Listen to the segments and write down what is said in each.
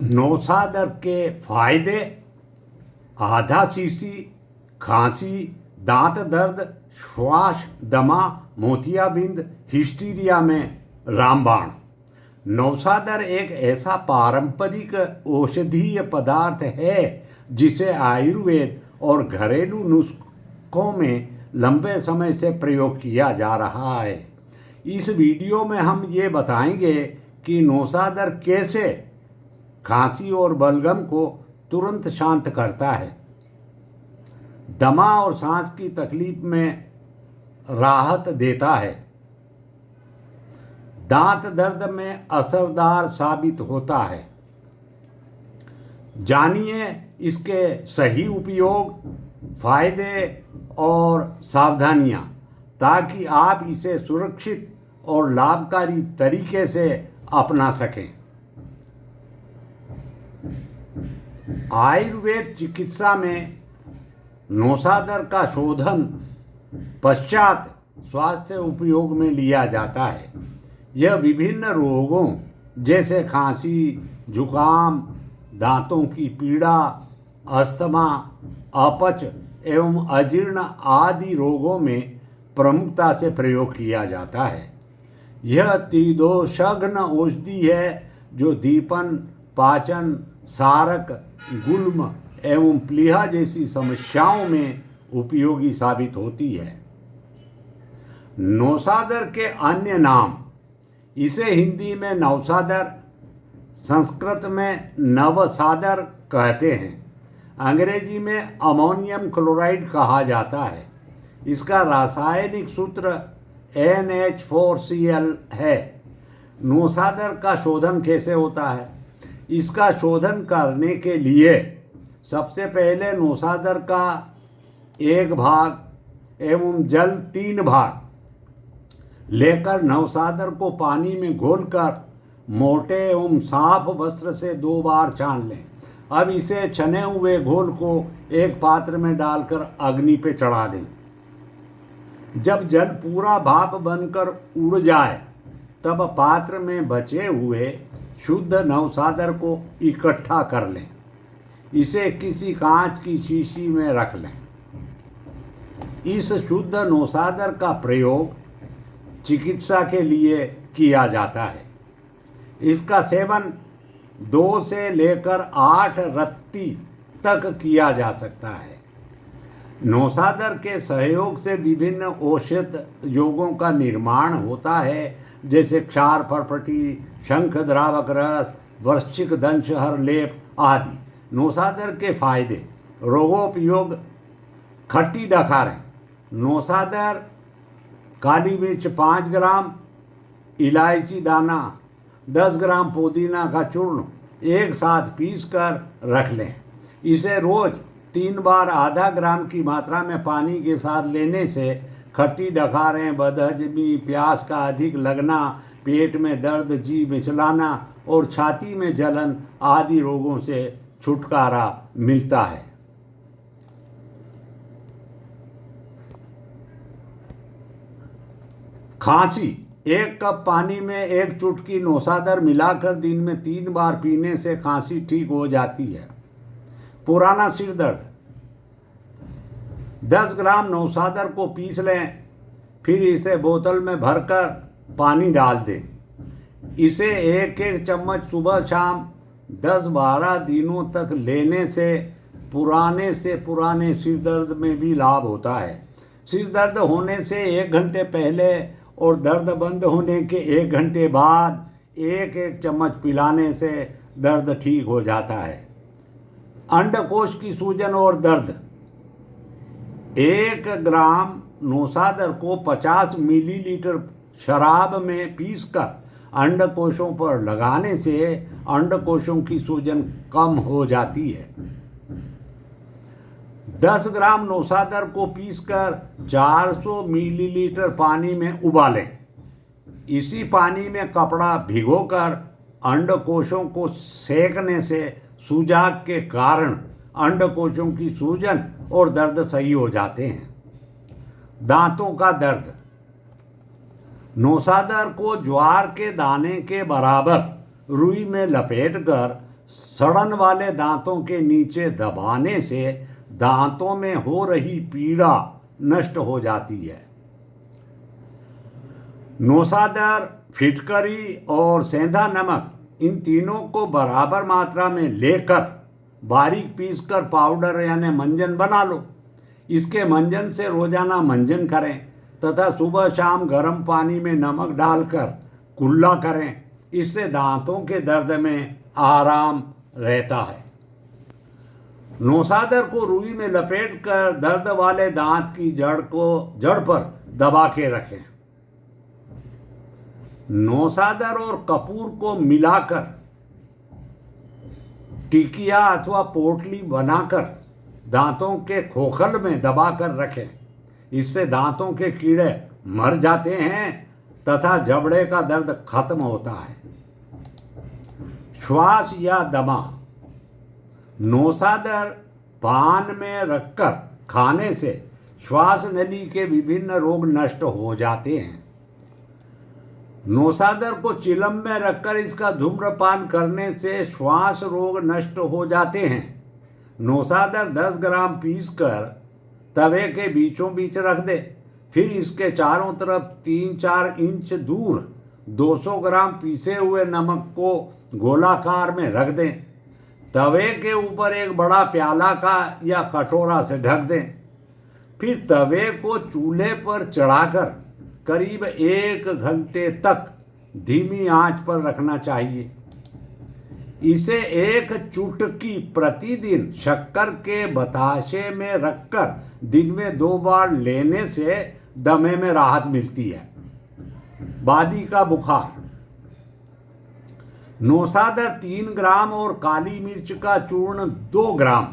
नौसादर के फायदे: आधा सीसी, खांसी, दांत दर्द, श्वास दमा, मोतियाबिंद, हिस्टीरिया में रामबाण। नौसादर एक ऐसा पारंपरिक औषधीय पदार्थ है जिसे आयुर्वेद और घरेलू नुस्खों में लंबे समय से प्रयोग किया जा रहा है। इस वीडियो में हम ये बताएंगे कि नौसादर कैसे खांसी और बलगम को तुरंत शांत करता है, दमा और सांस की तकलीफ में राहत देता है, दांत दर्द में असरदार साबित होता है। जानिए इसके सही उपयोग, फायदे और सावधानियां, ताकि आप इसे सुरक्षित और लाभकारी तरीके से अपना सकें। आयुर्वेद चिकित्सा में नौसादर का शोधन पश्चात स्वास्थ्य उपयोग में लिया जाता है। यह विभिन्न रोगों जैसे खांसी, जुकाम, दांतों की पीड़ा, अस्थमा, अपच एवं अजीर्ण आदि रोगों में प्रमुखता से प्रयोग किया जाता है। यह त्रिदोषघ्न औषधि है जो दीपन, पाचन, सारक, गुल्म एवं प्लीहा जैसी समस्याओं में उपयोगी साबित होती है। नौसादर के अन्य नाम: इसे हिंदी में नौसादर, संस्कृत में नवसादर कहते हैं, अंग्रेजी में अमोनियम क्लोराइड कहा जाता है। इसका रासायनिक सूत्र NH4Cl है। नौसादर का शोधन कैसे होता है? इसका शोधन करने के लिए सबसे पहले नौसादर का 1 भाग एवं जल 3 भाग लेकर नौसादर को पानी में घोलकर मोटे एवं साफ वस्त्र से 2 बार छान लें। अब इसे छने हुए घोल को एक पात्र में डालकर अग्नि पे चढ़ा दें। जब जल पूरा भाप बनकर उड़ जाए तब पात्र में बचे हुए शुद्ध नौसादर को इकट्ठा कर लें। इसे किसी कांच की शीशी में रख लें। इस शुद्ध नौसादर का प्रयोग चिकित्सा के लिए किया जाता है। इसका सेवन 2 से लेकर 8 रत्ती तक किया जा सकता है। नौसादर के सहयोग से विभिन्न औषध योगों का निर्माण होता है, जैसे क्षार फरफटी, शंख द्रावक रस, वृश्चिक दंशहर लेप आदि। नौसादर के फायदे: रोगोपयोग, खट्टी डकारें। नौसादर, काली मिर्च 5 ग्राम, इलायची दाना 10 ग्राम, पुदीना का चूर्ण एक साथ पीस कर रख लें। इसे रोज 3 बार आधा ग्राम की मात्रा में पानी के साथ लेने से खट्टी डकारें, बदहजमी, प्यास का अधिक लगना, पेट में दर्द, जी मिचलाना और छाती में जलन आदि रोगों से छुटकारा मिलता है। खांसी: 1 कप पानी में 1 चुटकी नौसादर मिलाकर दिन में 3 बार पीने से खांसी ठीक हो जाती है। पुराना सिर दर्द: 10 ग्राम नौसादर को पीस लें, फिर इसे बोतल में भरकर पानी डाल दें। इसे 1-1 चम्मच सुबह शाम 10-12 दिनों तक लेने से पुराने सिर दर्द में भी लाभ होता है। सिर दर्द होने से 1 घंटे पहले और दर्द बंद होने के 1 घंटे बाद 1-1 चम्मच पिलाने से दर्द ठीक हो जाता है। अंडकोश की सूजन और दर्द: 1 ग्राम नौसादर को 50 मिलीलीटर शराब में पीसकर अंडकोशों पर लगाने से अंडकोशों की सूजन कम हो जाती है। 10 ग्राम नौसादर को पीसकर 400 मिलीलीटर पानी में उबालें। इसी पानी में कपड़ा भिगोकर अंडकोशों को सेकने से सूजन के कारण अंडकोशों की सूजन और दर्द सही हो जाते हैं। दांतों का दर्द: नौसादर को ज्वार के दाने के बराबर रुई में लपेटकर सड़न वाले दांतों के नीचे दबाने से दांतों में हो रही पीड़ा नष्ट हो जाती है। नौसादर, फिटकरी और सेंधा नमक, इन तीनों को बराबर मात्रा में लेकर बारीक पीसकर पाउडर यानी मंजन बना लो। इसके मंजन से रोजाना मंजन करें तथा सुबह शाम गर्म पानी में नमक डालकर कुल्ला करें। इससे दांतों के दर्द में आराम रहता है। नौसादर को रुई में लपेटकर दर्द वाले दांत की जड़ पर दबा के रखें। नौसादर और कपूर को मिलाकर टिकिया अथवा पोटली बनाकर दांतों के खोखल में दबाकर रखें। इससे दांतों के कीड़े मर जाते हैं तथा जबड़े का दर्द खत्म होता है। श्वास या दमा, नौसादर पान में रखकर खाने से श्वास नली के विभिन्न रोग नष्ट हो जाते हैं। नौसादर को चिलम में रखकर इसका धूम्रपान करने से श्वास रोग नष्ट हो जाते हैं। नौसादर 10 ग्राम पीसकर तवे के बीचों बीच रख दे। फिर इसके चारों तरफ 3-4 इंच दूर 200 ग्राम पीसे हुए नमक को गोलाकार में रख दें। तवे के ऊपर एक बड़ा प्याला का या कटोरा से ढक दें। फिर तवे को चूल्हे पर चढ़ाकर करीब 1 घंटे तक धीमी आंच पर रखना चाहिए। इसे 1 चुटकी प्रतिदिन शक्कर के बताशे में रखकर दिन में 2 बार लेने से दमे में राहत मिलती है। बादी का बुखार, नौसादर 3 ग्राम और काली मिर्च का चूर्ण 2 ग्राम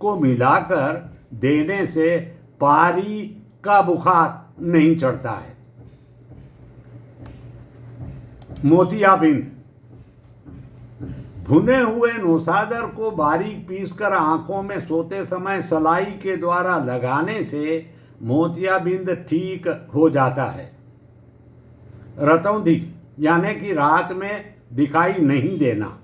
को मिलाकर देने से पारी का बुखार नहीं चढ़ता है। मोतियाबिंद, भुने हुए नौसादर को बारीक पीसकर आंखों में सोते समय सलाई के द्वारा लगाने से मोतियाबिंद ठीक हो जाता है। रतौंधी यानी कि रात में दिखाई नहीं देना,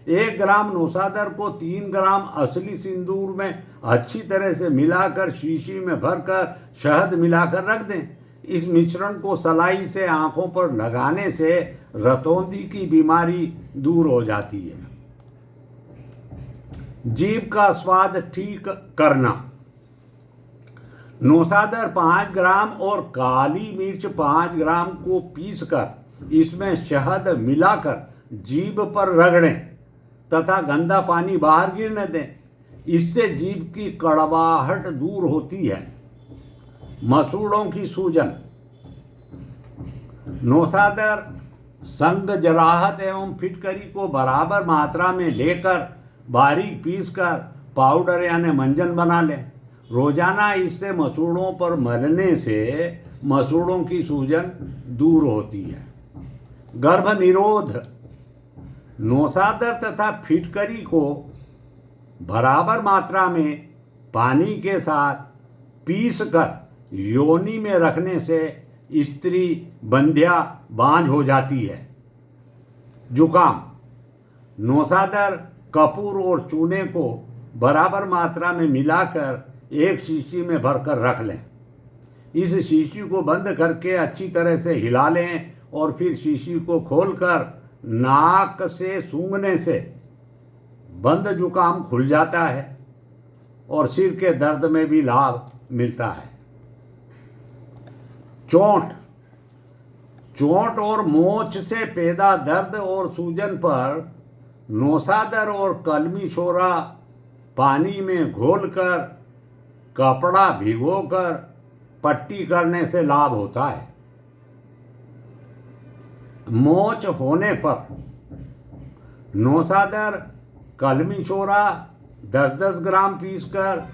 1 ग्राम नौसादर को 3 ग्राम असली सिंदूर में अच्छी तरह से मिलाकर शीशी में भरकर शहद मिलाकर रख दें। इस मिश्रण को सलाई से आंखों पर लगाने से रतौंधी की बीमारी दूर हो जाती है। जीभ का स्वाद ठीक करना, नौसादर 5 ग्राम और काली मिर्च 5 ग्राम को पीसकर इसमें शहद मिलाकर जीभ पर रगड़ें तथा गंदा पानी बाहर गिरने दें। इससे जीभ की कड़वाहट दूर होती है। मसूड़ों की सूजन, नौसादर, संग, जराहत एवं फिटकरी को बराबर मात्रा में लेकर बारीक पीसकर पाउडर यानी मंजन बना लें। रोजाना इससे मसूड़ों पर मलने से मसूड़ों की सूजन दूर होती है। गर्भ निरोध, नौसादर तथा फिटकरी को बराबर मात्रा में पानी के साथ पीसकर योनि में रखने से स्त्री बंध्या बांझ हो जाती है। जुकाम, नौसादर, कपूर और चूने को बराबर मात्रा में मिलाकर एक शीशी में भरकर रख लें। इस शीशी को बंद करके अच्छी तरह से हिला लें और फिर शीशी को खोलकर नाक से सूंघने से बंद जुकाम खुल जाता है और सिर के दर्द में भी लाभ मिलता है। चोट, चोट और मोच से पैदा दर्द और सूजन पर नौसादर और कलमी शोरा पानी में घोलकर कपड़ा भिगोकर पट्टी करने से लाभ होता है। मोच होने पर नौसादर, कलमी शोरा 10-10 ग्राम पीसकर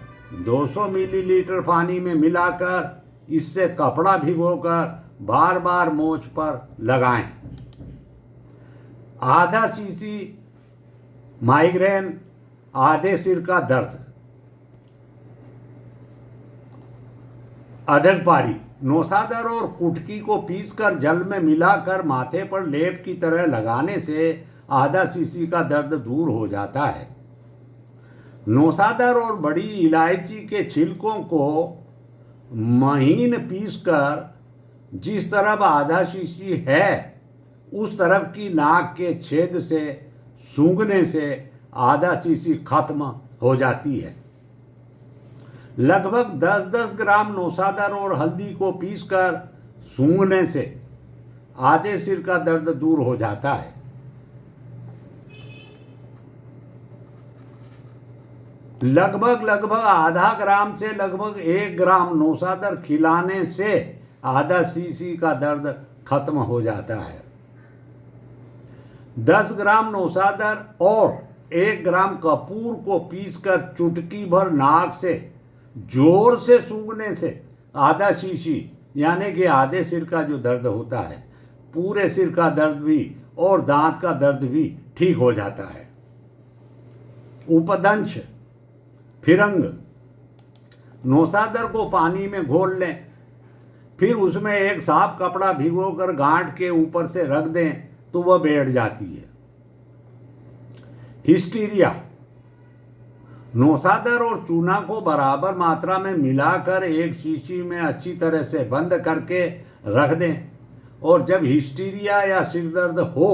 200 मिलीलीटर पानी में मिलाकर इससे कपड़ा भिगोकर बार बार मोच पर लगाएं। आधा सीसी माइग्रेन, आधे सिर का दर्द। अधकपारी, नौसादर और कुटकी को पीसकर जल में मिलाकर माथे पर लेप की तरह लगाने से आधा सीसी का दर्द दूर हो जाता है। नौसादर और बड़ी इलायची के छिलकों को महीन पीसकर जिस तरफ आधा शीशी है उस तरफ की नाक के छेद से सूंघने से आधा शीशी खत्म हो जाती है। लगभग 10-10 ग्राम नौसादर और हल्दी को पीसकर सूंघने से आधे सिर का दर्द दूर हो जाता है। लगभग आधा ग्राम से लगभग 1 ग्राम नौसादर खिलाने से आधा सीसी का दर्द खत्म हो जाता है। 10 ग्राम नौसादर और 1 ग्राम कपूर को पीसकर चुटकी भर नाक से जोर से सूंघने से आधा शीशी यानी कि आधे सिर का जो दर्द होता है, पूरे सिर का दर्द भी और दांत का दर्द भी ठीक हो जाता है। उपदंश फिरंग, नौसादर को पानी में घोल लें, फिर उसमें एक साफ कपड़ा भिगोकर गांठ के ऊपर से रख दें तो वह बैठ जाती है। हिस्टीरिया, नौसादर और चूना को बराबर मात्रा में मिलाकर एक शीशी में अच्छी तरह से बंद करके रख दें और जब हिस्टीरिया या सिरदर्द हो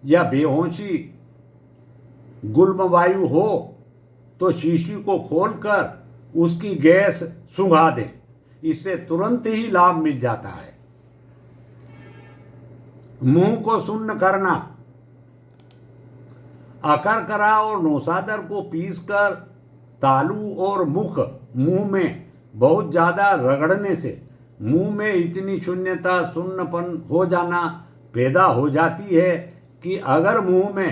या बेहोशी गुल्म वायु हो तो शीशी को खोलकर उसकी गैस सूंघा दें। इससे तुरंत ही लाभ मिल जाता है। मुंह को सुन्न करना, अकरकरा और नौसादर को पीसकर तालू और मुंह में बहुत ज़्यादा रगड़ने से मुंह में इतनी शून्यता सुन्नपन हो जाना पैदा हो जाती है कि अगर मुंह में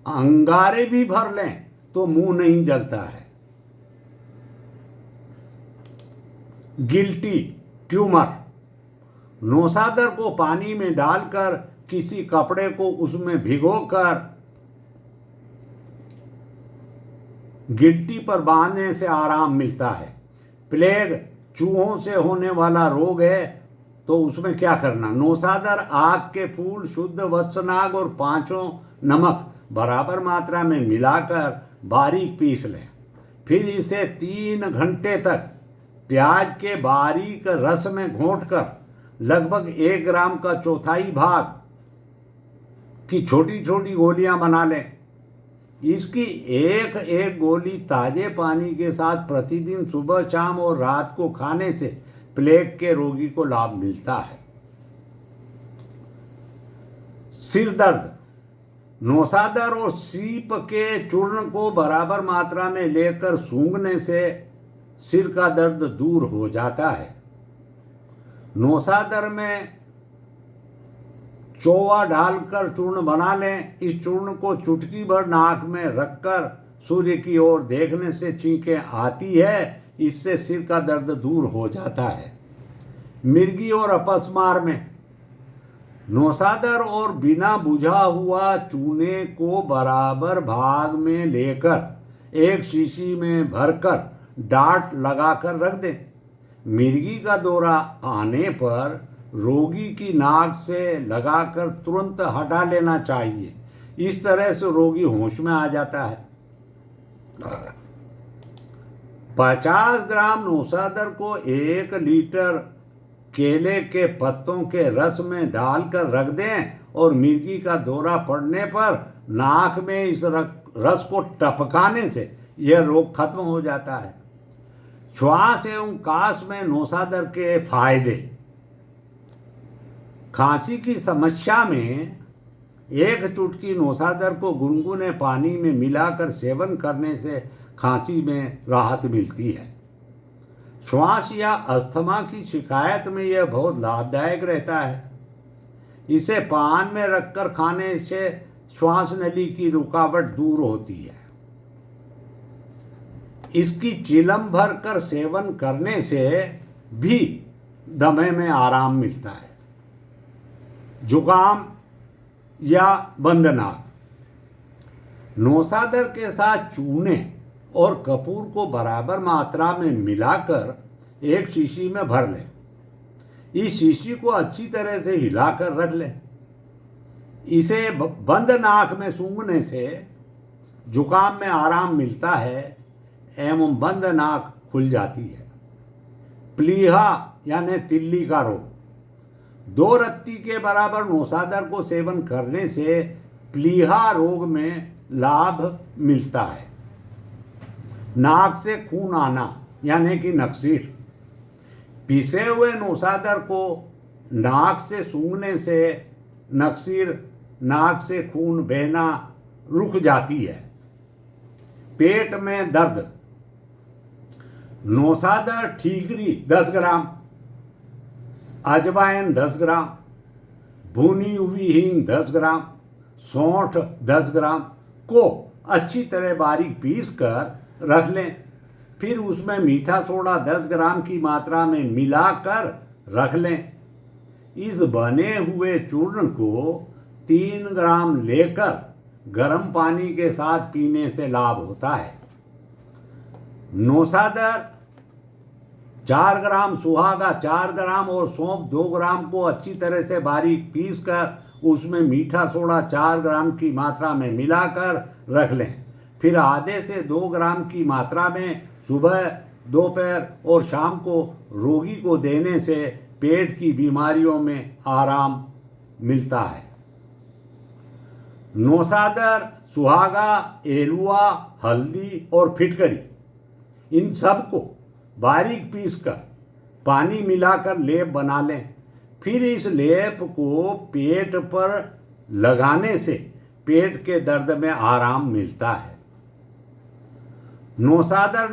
अंगारे भी भर लें तो मुंह नहीं जलता है। गिल्टी ट्यूमर, नौसादर को पानी में डालकर किसी कपड़े को उसमें भिगोकर गिल्टी पर बांधने से आराम मिलता है। प्लेग चूहों से होने वाला रोग है तो उसमें क्या करना, नौसादर, आग के फूल, शुद्ध वत्सनाग और 5 नमक बराबर मात्रा में मिलाकर बारीक पीस लें। फिर इसे 3 घंटे तक प्याज के बारीक रस में घोंटकर लगभग 1 ग्राम का चौथाई भाग की छोटी छोटी गोलियां बना लें। इसकी एक गोली ताजे पानी के साथ प्रतिदिन सुबह शाम और रात को खाने से प्लेग के रोगी को लाभ मिलता है। सिर दर्द, नौसादर और सीप के चूर्ण को बराबर मात्रा में लेकर सूंघने से सिर का दर्द दूर हो जाता है। नौसादर में चौवा डालकर चूर्ण बना लें। इस चूर्ण को चुटकी भर नाक में रखकर सूर्य की ओर देखने से छींकें आती है, इससे सिर का दर्द दूर हो जाता है। मिर्गी और अपस्मार में नौसादर और बिना बुझा हुआ चूने को बराबर भाग में लेकर एक शीशी में भरकर डाट लगाकर रख दें। मिर्गी का दौरा आने पर रोगी की नाक से लगाकर तुरंत हटा लेना चाहिए। इस तरह से रोगी होश में आ जाता है। 50 ग्राम नौसादर को 1 लीटर केले के पत्तों के रस में डालकर रख दें और मिर्गी का दौरा पड़ने पर नाक में इस रस को टपकाने से यह रोग खत्म हो जाता है। श्वास एवं काश में नौसादर के फायदे, खांसी की समस्या में 1 चुटकी नौसादर को गुनगुने पानी में मिलाकर सेवन करने से खांसी में राहत मिलती है। श्वास या अस्थमा की शिकायत में यह बहुत लाभदायक रहता है। इसे पान में रखकर खाने से श्वास नली की रुकावट दूर होती है। इसकी चिलम भरकर सेवन करने से भी दमे में आराम मिलता है। जुकाम या बंद नाक, नौसादर के साथ चूने और कपूर को बराबर मात्रा में मिलाकर एक शीशी में भर लें। इस शीशी को अच्छी तरह से हिलाकर रख लें। इसे बंद नाक में सूंघने से जुकाम में आराम मिलता है एवं बंद नाक खुल जाती है। प्लीहा यानी तिल्ली का रोग। 2 रत्ती के बराबर नौसादर को सेवन करने से प्लीहा रोग में लाभ मिलता है। नाक से खून आना यानी कि नक्सीर। पिसे हुए नौसादर को नाक से सूंघने से नक्सीर, नाक से खून बहना रुक जाती है। पेट में दर्द। नौसादर ठीकरी 10 ग्राम, अजवाइन 10 ग्राम, भुनी हुई हींग 10 ग्राम, सौंठ 10 ग्राम को अच्छी तरह बारीक पीस कर रख लें। फिर उसमें मीठा सोडा 10 ग्राम की मात्रा में मिलाकर रख लें। इस बने हुए चूर्ण को 3 ग्राम लेकर गर्म पानी के साथ पीने से लाभ होता है। नौसादर 4 ग्राम, सुहागा 4 ग्राम और सौंफ 2 ग्राम को अच्छी तरह से बारीक पीस कर उसमें मीठा सोडा 4 ग्राम की मात्रा में मिलाकर रख लें। फिर आधे से 2 ग्राम की मात्रा में सुबह, दोपहर और शाम को रोगी को देने से पेट की बीमारियों में आराम मिलता है। नौसादर, सुहागा, एलुआ, हल्दी और फिटकरी, इन सब को बारीक पीसकर पानी मिलाकर लेप बना लें। फिर इस लेप को पेट पर लगाने से पेट के दर्द में आराम मिलता है। नौसादर